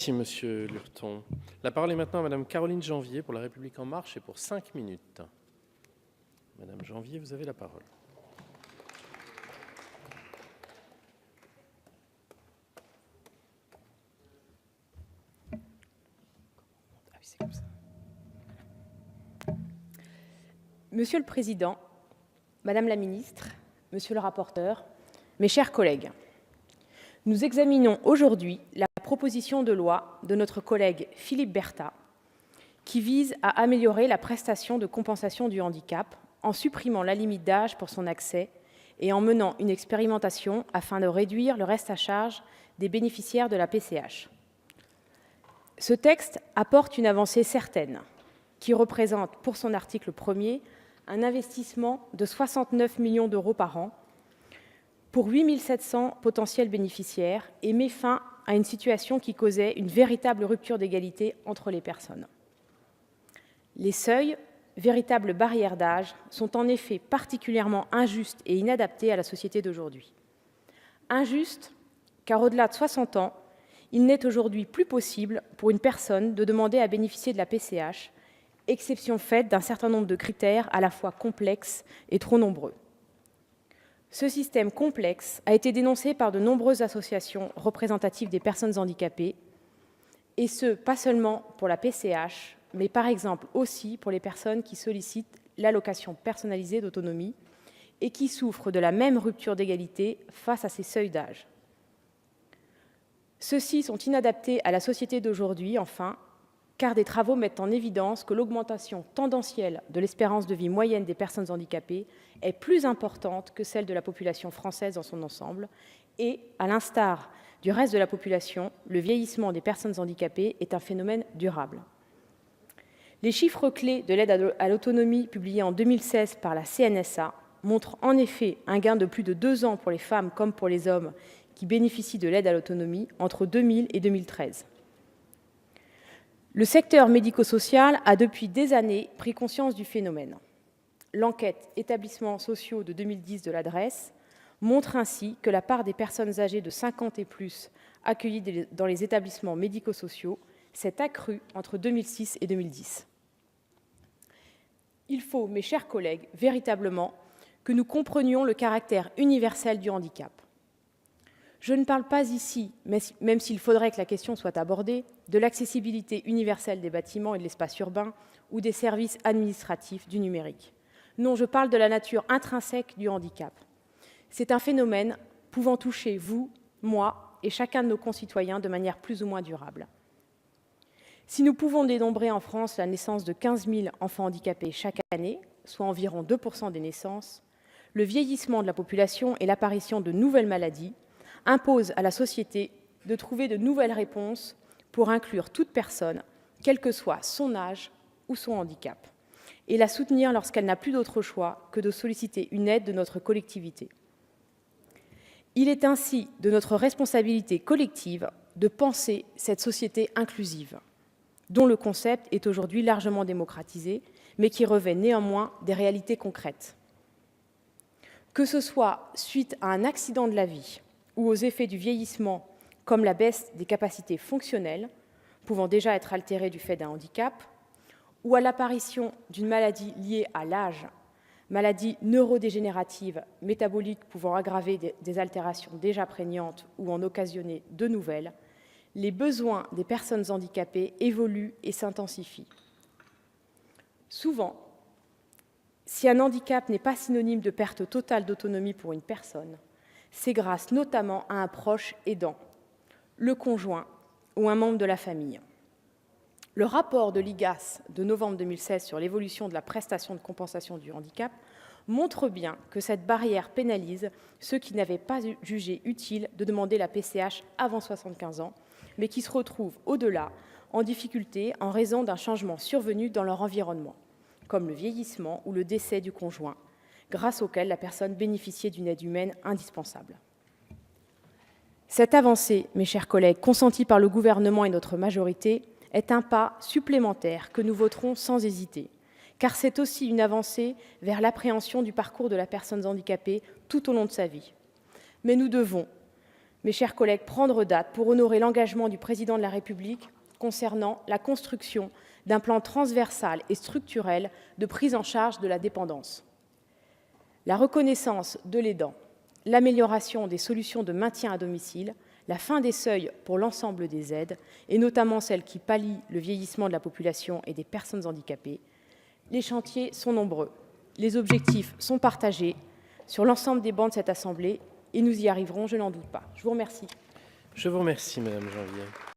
Merci, Monsieur Lurton. La parole est maintenant à Madame Caroline Janvier pour La République En Marche et pour 5 minutes. Madame Janvier, vous avez la parole. Monsieur le Président, Madame la Ministre, Monsieur le rapporteur, mes chers collègues, nous examinons aujourd'hui la proposition de loi de notre collègue Philippe Berta qui vise à améliorer la prestation de compensation du handicap en supprimant la limite d'âge pour son accès et en menant une expérimentation afin de réduire le reste à charge des bénéficiaires de la PCH. Ce texte apporte une avancée certaine qui représente pour son article 1er un investissement de 69 millions d'euros par an pour 8 700 potentiels bénéficiaires et met fin à une situation qui causait une véritable rupture d'égalité entre les personnes. Les seuils, véritables barrières d'âge, sont en effet particulièrement injustes et inadaptés à la société d'aujourd'hui. Injustes, car au-delà de 60 ans, il n'est aujourd'hui plus possible pour une personne de demander à bénéficier de la PCH, exception faite d'un certain nombre de critères à la fois complexes et trop nombreux. Ce système complexe a été dénoncé par de nombreuses associations représentatives des personnes handicapées, et ce, pas seulement pour la PCH, mais par exemple aussi pour les personnes qui sollicitent l'allocation personnalisée d'autonomie et qui souffrent de la même rupture d'égalité face à ces seuils d'âge. Ceux-ci sont inadaptés à la société d'aujourd'hui, enfin, car des travaux mettent en évidence que l'augmentation tendancielle de l'espérance de vie moyenne des personnes handicapées est plus importante que celle de la population française dans son ensemble et, à l'instar du reste de la population, le vieillissement des personnes handicapées est un phénomène durable. Les chiffres clés de l'aide à l'autonomie publiés en 2016 par la CNSA montrent en effet un gain de plus de 2 ans pour les femmes comme pour les hommes qui bénéficient de l'aide à l'autonomie entre 2000 et 2013. Le secteur médico-social a depuis des années pris conscience du phénomène. L'enquête Établissements sociaux de 2010 de l'adresse montre ainsi que la part des personnes âgées de 50 et plus accueillies dans les établissements médico-sociaux s'est accrue entre 2006 et 2010. Il faut, mes chers collègues, véritablement que nous comprenions le caractère universel du handicap. Je ne parle pas ici, même s'il faudrait que la question soit abordée, de l'accessibilité universelle des bâtiments et de l'espace urbain ou des services administratifs du numérique. Non, je parle de la nature intrinsèque du handicap. C'est un phénomène pouvant toucher vous, moi et chacun de nos concitoyens de manière plus ou moins durable. Si nous pouvons dénombrer en France la naissance de 15 000 enfants handicapés chaque année, soit environ 2% des naissances, le vieillissement de la population et l'apparition de nouvelles maladies impose à la société de trouver de nouvelles réponses pour inclure toute personne, quel que soit son âge ou son handicap, et la soutenir lorsqu'elle n'a plus d'autre choix que de solliciter une aide de notre collectivité. Il est ainsi de notre responsabilité collective de penser cette société inclusive, dont le concept est aujourd'hui largement démocratisé, mais qui revêt néanmoins des réalités concrètes. Que ce soit suite à un accident de la vie, ou aux effets du vieillissement, comme la baisse des capacités fonctionnelles, pouvant déjà être altérées du fait d'un handicap, ou à l'apparition d'une maladie liée à l'âge, maladie neurodégénérative, métabolique pouvant aggraver des altérations déjà prégnantes ou en occasionner de nouvelles, les besoins des personnes handicapées évoluent et s'intensifient. Souvent, si un handicap n'est pas synonyme de perte totale d'autonomie pour une personne, c'est grâce notamment à un proche aidant, le conjoint ou un membre de la famille. Le rapport de l'IGAS de novembre 2016 sur l'évolution de la prestation de compensation du handicap montre bien que cette barrière pénalise ceux qui n'avaient pas jugé utile de demander la PCH avant 75 ans, mais qui se retrouvent au-delà en difficulté en raison d'un changement survenu dans leur environnement, comme le vieillissement ou le décès du conjoint, grâce auquel la personne bénéficiait d'une aide humaine indispensable. Cette avancée, mes chers collègues, consentie par le gouvernement et notre majorité, est un pas supplémentaire que nous voterons sans hésiter, car c'est aussi une avancée vers l'appréhension du parcours de la personne handicapée tout au long de sa vie. Mais nous devons, mes chers collègues, prendre date pour honorer l'engagement du Président de la République concernant la construction d'un plan transversal et structurel de prise en charge de la dépendance. La reconnaissance de l'aidant, l'amélioration des solutions de maintien à domicile, la fin des seuils pour l'ensemble des aides, et notamment celles qui pallient le vieillissement de la population et des personnes handicapées. Les chantiers sont nombreux, les objectifs sont partagés sur l'ensemble des bancs de cette Assemblée, et nous y arriverons, je n'en doute pas. Je vous remercie. Je vous remercie, Madame Janvier.